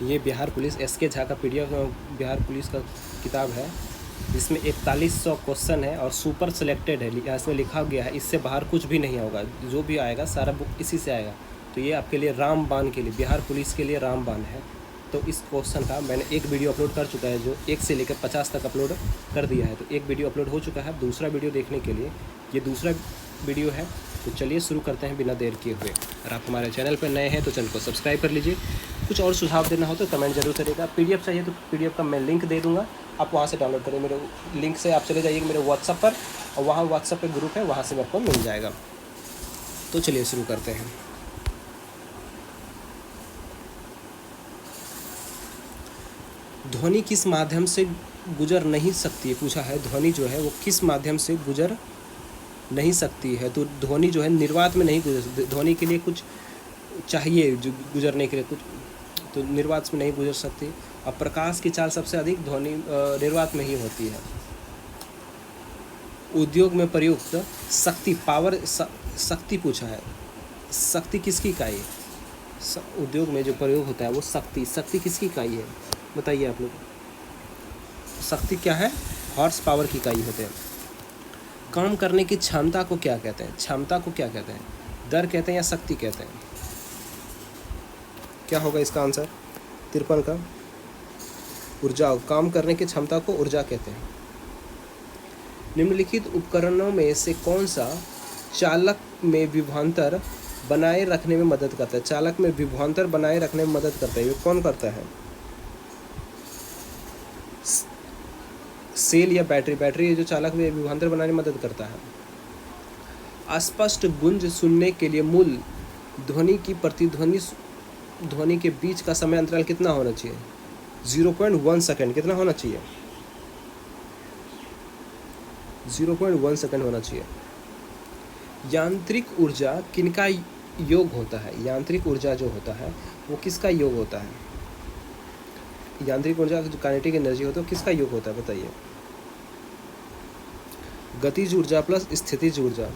ये Bihar police SK. Jha का PDF Bihar police का किताब है, जिसमें 4100 क्वेश्चन है और सुपर सेलेक्टेड है। इसमें लिखा गया है इससे बाहर कुछ भी नहीं होगा, जो भी आएगा सारा बुक इसी से आएगा। तो ये आपके लिए रामबाण के लिए, बिहार पुलिस के लिए रामबाण है। तो इस क्वेश्चन का मैंने एक वीडियो अपलोड कर चुका है, जो 1 से लेकर 50 तक अपलोड कर दिया है। तो एक वीडियो अपलोड हो चुका है, दूसरा वीडियो देखने के लिए ये दूसरा वीडियो है। तो चलिए शुरू करते हैं बिना देर किए हुए। अगर आप हमारे चैनल पर नए हैं तो चैनल को सब्सक्राइब कर लीजिए। कुछ और सुझाव देना हो तो कमेंट जरूर करिएगा। पीडीएफ चाहिए तो पीडीएफ का मैं लिंक दे दूँगा, आप वहाँ से डाउनलोड करें। मेरे लिंक से आप चले जाइएगा मेरे व्हाट्सएप पर, और वहाँ व्हाट्सएप पे ग्रुप है, वहाँ से मेरे को मिल जाएगा। तो चलिए शुरू करते हैं। ध्वनि किस माध्यम से गुजर नहीं सकती है, पूछा है। ध्वनि जो है वो किस माध्यम से गुजर नहीं सकती है। तो ध्वनि जो है निर्वात में नहीं गुजर, ध्वनि के लिए कुछ चाहिए जो गुजरने के लिए कुछ, तो निर्वात में नहीं गुजर सकती। और प्रकाश की चाल सबसे अधिक ध्वनि निर्वात में ही होती है। उद्योग में प्रयुक्त शक्ति, पावर, शक्ति पूछा है। शक्ति किसकी इकाई है? उद्योग में जो प्रयोग होता है वो शक्ति, शक्ति किसकी इकाई है बताइए आप लोग। शक्ति क्या है? हॉर्स पावर की इकाई होते हैं। काम करने की क्षमता को क्या कहते हैं? क्षमता को क्या कहते हैं? दर कहते हैं या शक्ति कहते हैं? क्या होगा इसका आंसर 53 का? ऊर्जा। काम करने की क्षमता को ऊर्जा कहते हैं। निम्नलिखित उपकरणों में से कौन सा चालक में विभवांतर बनाए रखने में मदद करता है? चालक में विभवांतर बनाए रखने में मदद करता है, ये कौन करता है? सेल या बैटरी? बैटरी जो चालक में विभवांतर बनाने में मदद करता है। अस्पष्ट गूंज सुनने के लिए मूल ध्वनि की प्रतिध्वनि ध्वनि के बीच का समय अंतराल कितना होना चाहिए? 0.1 सेकेंड। कितना होना चाहिए? 0.1 सेकेंड होना चाहिए। यांत्रिक ऊर्जा किनका योग होता है? यांत्रिक ऊर्जा जो होता है वो किसका योग होता है? यांत्रिक ऊर्जा जो काइनेटिक एनर्जी होता है वो किसका योग होता है बताइए। गतिज ऊर्जा प्लस स्थितिज ऊर्जा।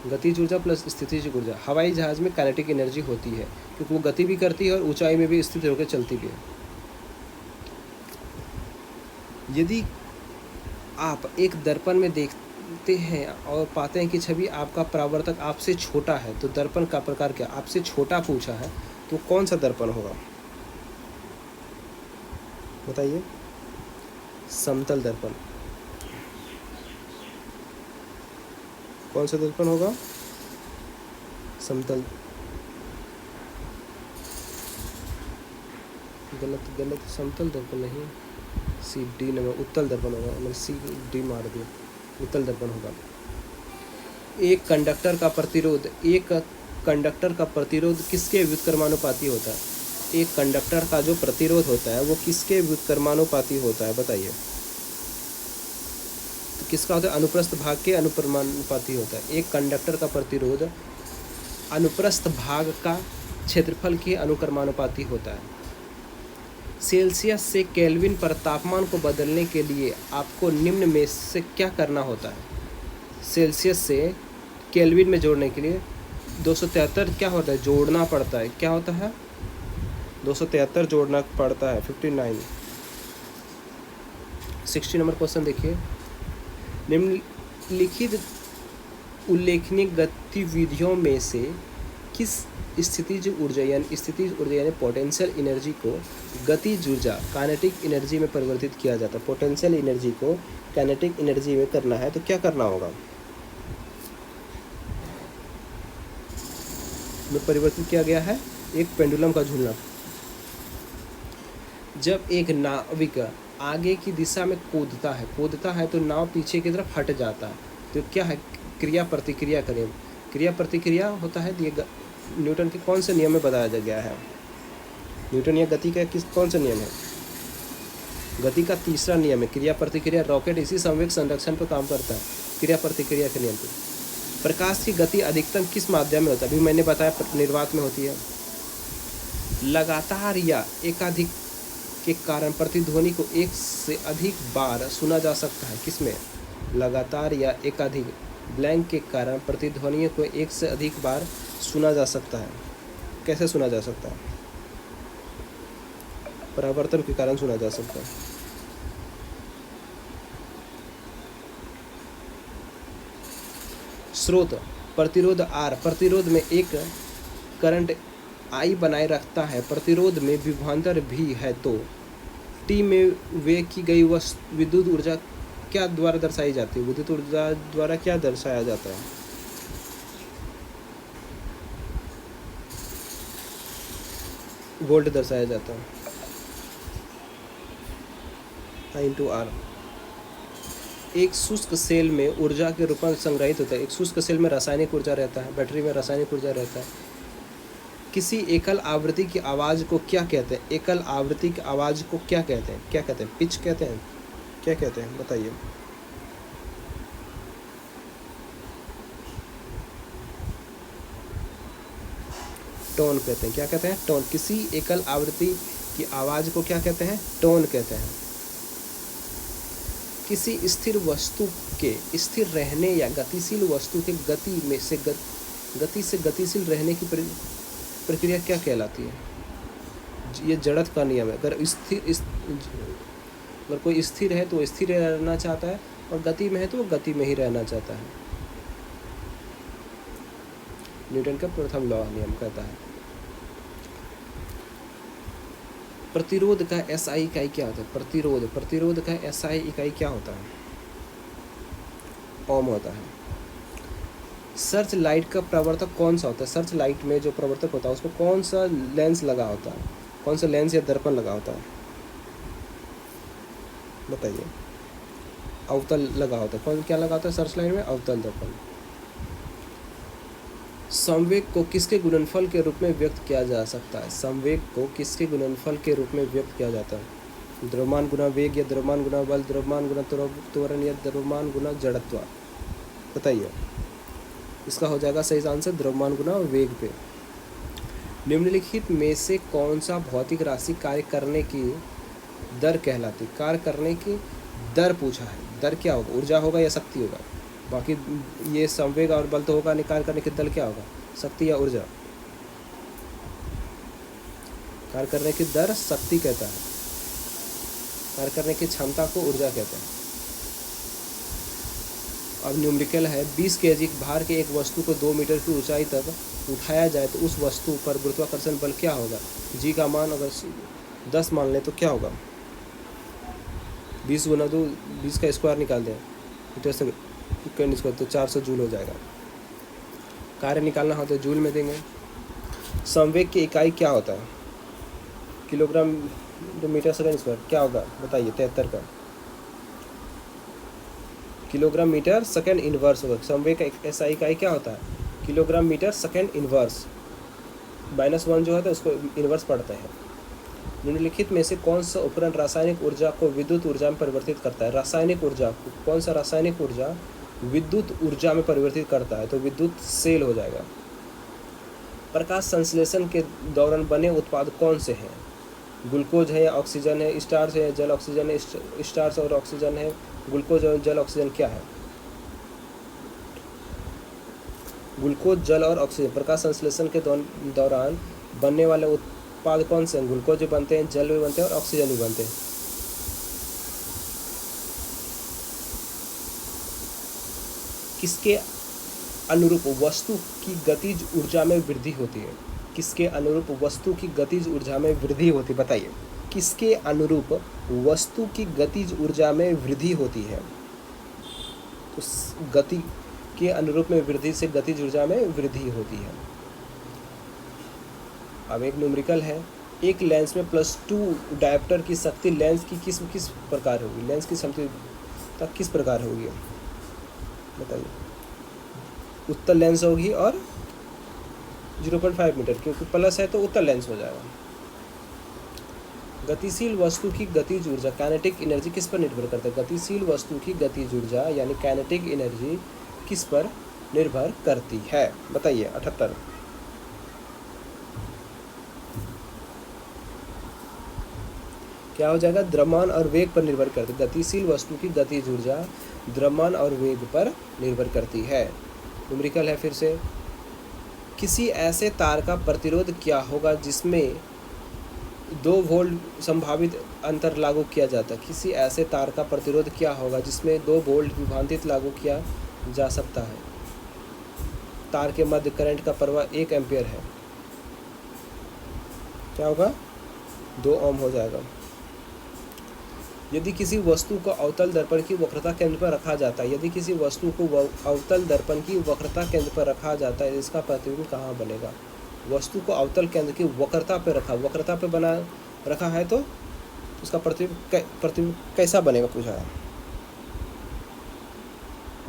गतिज ऊर्जा प्लस स्थितिज ऊर्जा। हवाई जहाज में काइनेटिक एनर्जी होती है क्योंकि वो गति भी करती है और ऊंचाई में भी स्थित होकर चलती भी है। यदि आप एक दर्पण में देखते हैं और पाते हैं कि छवि आपका परावर्तक आपसे छोटा है, तो दर्पण का प्रकार क्या? आपसे छोटा पूछा है तो कौन सा दर्पण होगा बताइए। समतल दर्पण। कौन सा दर्पण होगा? समतल। गलत, समतल दर्पण नहीं, सी डी नंबर उत्तल दर्पण होगा। मैंने सी डी मार दिया, उत्तल दर्पण होगा। एक कंडक्टर का प्रतिरोध किसके व्युत्क्रमानुपाती होता है? एक कंडक्टर का जो प्रतिरोध होता है वो किसके व्युत्क्रमानुपाती होता है बताइए। तो किसका होता है? अनुप्रस्थ भाग के अनुक्रमानुपाती होता है। एक कंडक्टर का प्रतिरोध अनुप्रस्थ भाग का क्षेत्रफल के अनुक्रमानुपाती होता है। सेल्सियस से केल्विन पर तापमान को बदलने के लिए आपको निम्न में से क्या करना होता है? सेल्सियस से केल्विन में जोड़ने के लिए 273 क्या होता है? जोड़ना पड़ता है। क्या होता है? 273 जोड़ना पड़ता है। 59। 60 नंबर क्वेश्चन देखिए। निम्नलिखित उल्लेखनीय गतिविधियों में से किस स्थितिज ऊर्जा यानी पोटेंशियल एनर्जी को गतिज ऊर्जा काइनेटिक एनर्जी में परिवर्तित किया जाता है? पोटेंशियल एनर्जी को काइनेटिक एनर्जी में करना है तो क्या करना होगा? में परिवर्तित किया गया है एक पेंडुलम का झूलना। जब एक नाविक आगे की दिशा में कूदता है तो नाव पीछे की तरफ हट जाता है, तो क्या है? क्रिया प्रतिक्रिया करें। क्रिया प्रतिक्रिया होता है, ये न्यूटन के कौन से नियम में बताया गया है? न्यूटन या गति का कौन सा नियम है? गति का तीसरा नियम है क्रिया प्रतिक्रिया। रॉकेट इसी संवेग संरक्षण पर काम करता है, क्रिया प्रतिक्रिया के नियम पर। प्रकाश की गति अधिकतम किस माध्यम में होता है? अभी मैंने बताया निर्वात में होती है। लगातार या एकाधिक के कारण प्रतिध्वनि को एक से अधिक बार सुना जा सकता है। किसमें? लगातार या एकाधिक ब्लैंक के कारण प्रतिध्वनियों को एक से अधिक बार सुना जा सकता है। कैसे सुना जा सकता है? परावर्तन के कारण सुना जा सकता है। स्रोत प्रतिरोध R, प्रतिरोध में एक करंट I बनाए रखता है, प्रतिरोध में विभवांतर भी है, तो T में वे की गई विद्युत ऊर्जा क्या द्वारा दर्शाई जाती है? विद्युत ऊर्जा द्वारा क्या दर्शाया जाता है? वोल्ट दर्शाया जाता है, I into R। एक शुष्क सेल में ऊर्जा के रूप में संग्रहित होता है। एक शुष्क सेल में रासायनिक ऊर्जा रहता है, बैटरी में रासायनिक ऊर्जा रहता है। किसी एकल आवृत्ति की आवाज़ को क्या कहते हैं? एकल आवृत्ति की आवाज़ को क्या कहते हैं? क्या कहते हैं? पिच कहते हैं? क्या कहते हैं बताइए? टोन कहते हैं। क्या कहते हैं? टोन। किसी एकल आवृत्ति की आवाज़ को क्या कहते हैं? टोन कहते हैं। किसी स्थिर वस्तु के स्थिर रहने या गतिशील वस्तु के गति से गतिशील रहने की प्रक्रिया क्या कहलाती है? ये जड़त्व का नियम है। अगर कोई स्थिर है तो वो स्थिर रहना चाहता है, और गति में है तो वो गति में ही रहना चाहता है। न्यूटन का प्रथम लॉ नियम कहता है। प्रतिरोध का SI इकाई क्या होता है? प्रतिरोध का SI इकाई क्या होता है? ओम होता है। सर्च लाइट का प्रवर्तक कौन सा होता है? सर्च लाइट में जो प्रवर्तक होता है उसमें कौन सा लेंस लगा होता है? कौन सा लेंस या दर्पण लगा होता है बताइए? अवतल लगा होता है। कौन क्या लगा होता है सर्च लाइट में? अवतल दर्पण। संवेग को किसके गुणनफल के रूप में व्यक्त किया जा सकता है? संवेग को किसके गुणनफल के रूप में व्यक्त किया जाता है? द्रव्यमान गुना वेग, या द्रव्यमान गुना बल, द्रव्यमान गुना त्वरण, या द्रव्यमान गुना जड़त्व? बताइए। इसका हो जाएगा सही आंसर द्रव्यमान गुना वेग पे। निम्नलिखित में से कौन सा भौतिक राशि कार्य करने की दर कहलाती? कार्य करने की दर पूछा है। दर क्या होगा? ऊर्जा होगा या शक्ति होगा? बाकी ये संवेग और बल तो होगा, कार्य करने की दर क्या होगा? शक्ति या ऊर्जा? कार्य करने की दर शक्ति कहता है, कार्य करने की क्षमता को ऊर्जा कहते हैं। अब न्यूमेरिकल है, 20 kg भार के एक वस्तु को 2 मीटर की ऊंचाई तक उठाया जाए तो उस वस्तु पर गुरुत्वाकर्षण बल क्या होगा? जी का मान अगर 10 मान लें तो क्या होगा? 20 गुना 2, 20 का स्क्वायर निकाल दें मीटर से स्क्वायर तो 400 जूल हो जाएगा। कार्य निकालना हो तो जूल में देंगे। संवेग की इकाई क्या होता है? किलोग्राम मीटर सेकंड स्क्वायर क्या होगा बताइए? 73 का किलोग्राम मीटर सेकंड इनवर्स होगा। संवेग का ऐसा इकाई क्या होता है? Kilogram metre second inverse. -1 जो है तो उसको इनवर्स पढ़ते हैं। निम्नलिखित में से कौन सा उपकरण रासायनिक ऊर्जा को विद्युत ऊर्जा में परिवर्तित करता है? रासायनिक ऊर्जा को कौन सा रासायनिक ऊर्जा विद्युत ऊर्जा में परिवर्तित करता है? तो विद्युत सेल हो जाएगा। प्रकाश संश्लेषण के दौरान बने उत्पाद कौन से हैं? ग्लूकोज है या ऑक्सीजन है? स्टार्च है या जल ऑक्सीजन है? स्टार्च और ऑक्सीजन है। ग्लूकोज और जल ऑक्सीजन क्या है? ग्लूकोज जल और ऑक्सीजन प्रकाश संश्लेषण के दौरान बनने वाले उत्पाद कौन से हैं? ग्लूकोज भी बनते हैं, जल भी बनते हैं और ऑक्सीजन भी बनते हैं। किसके अनुरूप वस्तु की गतिज ऊर्जा में वृद्धि होती है? किसके अनुरूप वस्तु की गतिज ऊर्जा में वृद्धि होती है? बताइए। किसके अनुरूप वस्तु की गतिज ऊर्जा में वृद्धि होती है? तो गति के अनुरूप में वृद्धि से गतिज ऊर्जा में वृद्धि होती है। अब एक न्यूमेरिकल है, एक लेंस में +2 डायोप्टर की शक्ति लेंस की किस प्रकार होगी? लेंस की क्षमता किस प्रकार होगी बताइए? उत्तल लेंस होगी और 0.5 मीटर, क्योंकि प्लस है तो उत्तल लेंस हो जाएगा। गतिशील वस्तु की गतिज ऊर्जा काइनेटिक एनर्जी किस पर निर्भर करता है? गतिशील वस्तु की गतिज ऊर्जा यानी काइनेटिक एनर्जी किस पर निर्भर करती है? बताइए। 78 क्या हो जाएगा? द्रव्यमान और वेग पर निर्भर करती है। गतिशील वस्तु की गतिज ऊर्जा द्रव्यमान और वेग पर निर्भर करती है। न्यूमेरिकल है फिर से, किसी ऐसे तार का प्रतिरोध क्या होगा जिसमें 2 वोल्ट संभावित अंतर लागू किया जाता है। किसी ऐसे तार का प्रतिरोध क्या होगा जिसमें 2 वोल्ट विभाजित लागू किया जा सकता है। तार के मध्य करंट का प्रवाह 1 एम्पीयर है। क्या होगा? 2 ओम हो जाएगा। यदि किसी वस्तु को अवतल दर्पण की वक्रता केंद्र पर रखा जाता है, यदि किसी वस्तु को अवतल दर्पण की वक्रता केंद्र पर रखा जाता है, इसका प्रतिबिंब कहाँ बनेगा? वस्तु को अवतल केंद्र की वक्रता पे वक्रता पे बना रखा है तो उसका प्रतिबिंब कैसा बनेगा पूछा है,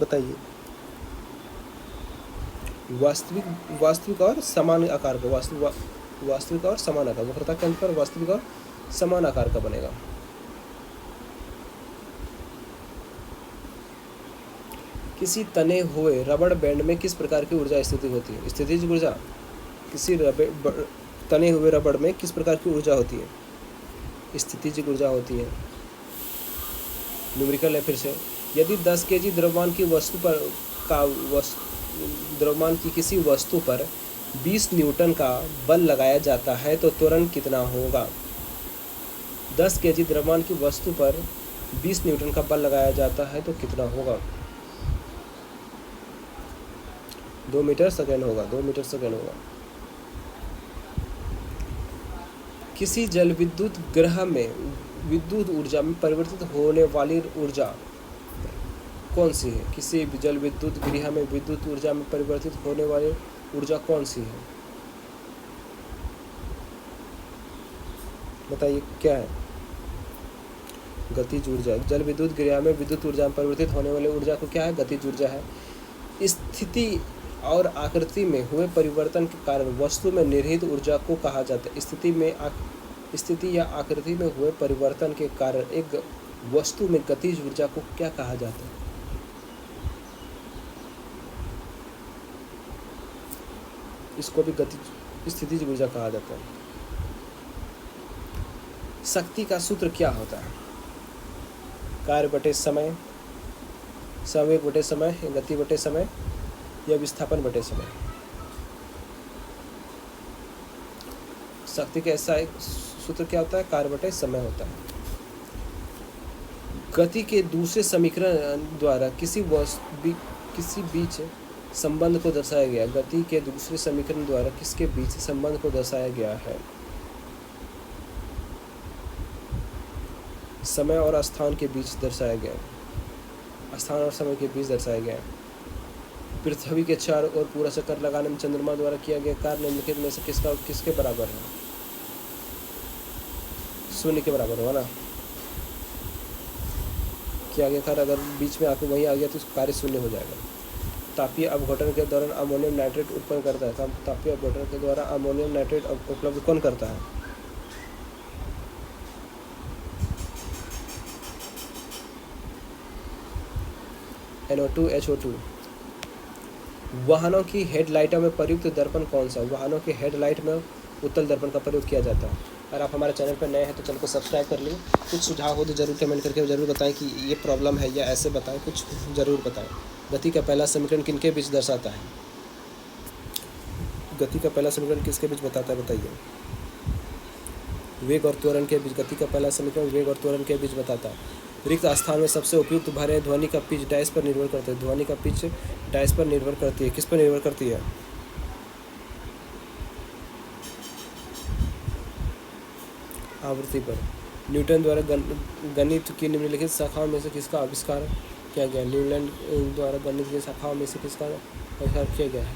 बताइए। वास्तविक और समान आकार का, वास्तविक और समान आकार, वक्रता केंद्र पर वास्तविक और समान आकार का बनेगा। किसी तने हुए रबड़ बैंड में किस प्रकार की ऊर्जा स्थिति होती है? स्थितिज ऊर्जा। किसी तने हुए रबड़ में किस प्रकार की ऊर्जा होती है? स्थितिज ऊर्जा होती है। न्यूमेरिकल है फिर से। यदि 10 केजी द्रव्यमान की द्रव्यमान की किसी वस्तु पर 20 न्यूटन का बल लगाया जाता है तो त्वरण कितना होगा? 10 केजी द्रव्यमान की वस्तु पर 20 न्यूटन का बल लगाया जाता है तो कितना होगा? 2 मीटर सेकेंड होगा। 2 मीटर सेकेंड होगा। किसी जल विद्युत ग्रह में विद्युत ऊर्जा में परिवर्तित होने वाली ऊर्जा कौन सी है? किसी जल विद्युत गृह में विद्युत ऊर्जा में परिवर्तित होने वाली ऊर्जा कौन सी है? बताइए क्या है? गतिज ऊर्जा। जल विद्युत गृह में विद्युत ऊर्जा में परिवर्तित होने वाली ऊर्जा को क्या है? गतिज ऊर्जा है। स्थिति और आकृति में हुए परिवर्तन के कारण वस्तु में निहित ऊर्जा को कहा जाता है। स्थिति या आकृति में हुए परिवर्तन के कारण एक वस्तु में गतिज ऊर्जा को क्या कहा जाता है? इसको भी गतिज स्थितिज ऊर्जा कहा जाता है। शक्ति का सूत्र क्या होता है? कार्य बटे समय, संवेग बटे समय, गति बटे समय या विस्थापन बटे समय। शक्ति का ऐसा एक सूत्र क्या होता है? कार्य बटे समय होता है। गति के दूसरे समीकरण द्वारा किसी बीच संबंध को दर्शाया गया। गति के दूसरे समीकरण द्वारा किसके बीच संबंध को दर्शाया गया है? समय और स्थान के बीच दर्शाया गया। स्थान और समय के बीच दर्शाया गया। पृथ्वी के चारों ओर पूरा चक्कर लगाने में चंद्रमा द्वारा किया गया कार्य निम्नलिखित में से किसके बराबर है? शून्य के बराबर होगा ना। किया गया कार्य अगर बीच में आके वहीं आ गया तो कार्य शून्य हो जाएगा। तापीय अपघटन के दौरान अमोनियम नाइट्रेट उत्पन्न करता है। तापीय अपघटन के द्वारा अमोनियम नाइट्रेट उपलब्ध कौन करता है? NO2 HO2। वाहनों की हेडलाइटों में प्रयुक्त दर्पण कौन सा? वाहनों की हेडलाइट में उत्तल दर्पण का प्रयोग किया जाता है। अगर आप हमारे चैनल पर नए हैं तो चैनल को सब्सक्राइब कर लें। कुछ सुझाव हो तो ज़रूर कमेंट करके ज़रूर बताएं कि ये प्रॉब्लम है या ऐसे बताएं, कुछ ज़रूर बताएं। गति का पहला समीकरण किनके बीच दर्शाता है? गति का पहला समीकरण किसके बीच बताता है? बताइए। वेग और त्वरण के बीच। गति का पहला समीकरण वेग और त्वरण के बीच बताता है। रिक्त स्थान में सबसे उपयुक्त भरे ध्वनि का पिच डैश पर निर्भर करता है। ध्वनि का पिच डैश पर निर्भर करती है। किस पर निर्भर करती है? आवृत्ति पर। न्यूटन द्वारा गणित की निम्नलिखित शाखाओं में से किसका आविष्कार किया गया? न्यूटन द्वारा गणित की शाखाओं में से किसका आविष्कार किया गया है?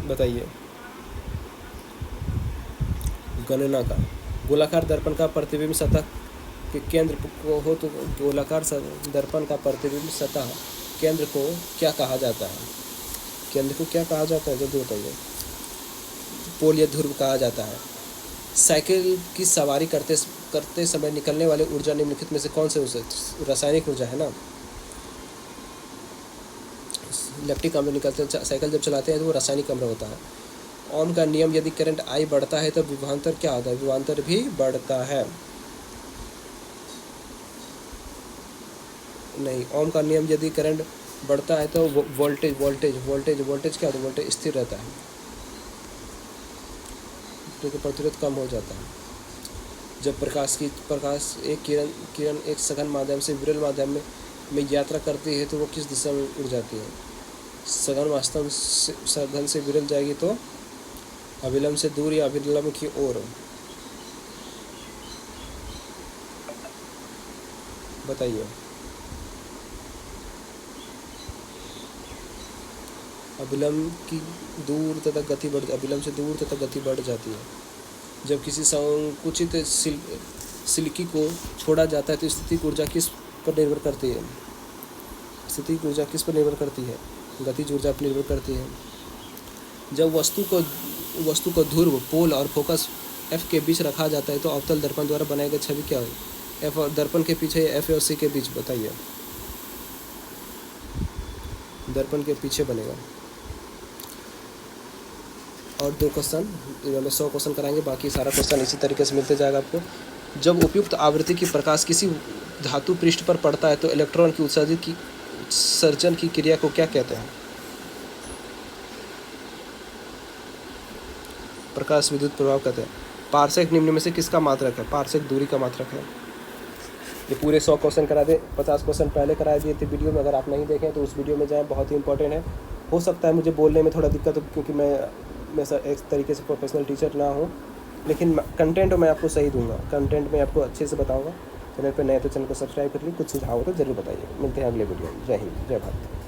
बताइए। गणना का। गोलाकार दर्पण का प्रतिबिंब सतह के केंद्र को हो तो गोलाकार दर्पण का प्रतिबिंब सतह केंद्र को क्या कहा जाता है? केंद्र को क्या कहा जाता है जल्दी बताइए। पोल या ध्रुव कहा जाता है। साइकिल की सवारी करते समय निकलने वाली ऊर्जा निम्नलिखित में से कौन से रासायनिक ऊर्जा है ना? इलेक्ट्रिक अम्ल निकलते हैं साइकिल जब चलाते हैं तो वो रासायनिक अम्ल होता है। ओम का नियम यदि करंट I बढ़ता है तो विभवांतर क्या होता है? विभवांतर भी बढ़ता है। नहीं, ओम का नियम यदि करंट बढ़ता है तो वोल्टेज क्या होता है? वोल्टेज स्थिर रहता है। के प्रतिरोध कम हो जाता है। जब प्रकाश एक किरण एक सघन माध्यम से विरल माध्यम में यात्रा करती है तो वो किस दिशा में उड़ जाती है? सघन से विरल जाएगी तो अभिलंब से दूर या अभिलंब की ओर? बताइए। अभिलंब से दूर तथा गति बढ़ जाती है। जब किसी संकुचित सिल्की को छोड़ा जाता है तो स्थितिज ऊर्जा किस पर निर्भर करती है? स्थितिज ऊर्जा किस पर निर्भर करती है? गतिज ऊर्जा पर निर्भर करती है। जब वस्तु को ध्रुव, पोल और फोकस F के बीच रखा जाता है तो अवतल दर्पण द्वारा बनाई गई छवि क्या हुई? F और दर्पण के पीछे F और C के बीच बताइए। दर्पण के पीछे बनेगा। और 2 क्वेश्चन, में 100 क्वेश्चन कराएंगे, बाकी सारा क्वेश्चन इसी तरीके से मिलते जाएगा आपको। जब उपयुक्त आवृत्ति की प्रकाश किसी धातु पृष्ठ पर पड़ता है तो इलेक्ट्रॉन की उत्सर्जन की क्रिया को क्या कहते हैं? प्रकाश विद्युत प्रभाव कहते हैं। पार्सेक निम्न में से किसका मात्रक है? पार्सेक दूरी का मात्रक है। ये पूरे 100 क्वेश्चन करा दे, 50 क्वेश्चन पहले करा दिए थे वीडियो में, अगर आप नहीं देखें तो उस वीडियो में जाएं, बहुत ही इंपॉर्टेंट है। हो सकता है मुझे बोलने में थोड़ा दिक्कत हो क्योंकि मैं एक तरीके से प्रोफेशनल टीचर ना हूँ, लेकिन कंटेंट मैं आपको सही दूंगा, कंटेंट मैं आपको अच्छे से बताऊँगा। चैनल पर नए तो चैनल को सब्सक्राइब कर लीजिए, कुछ सुझाव हो तो ज़रूर बताइए। मिलते हैं अगले वीडियो में। जय हिंद, जय भारत।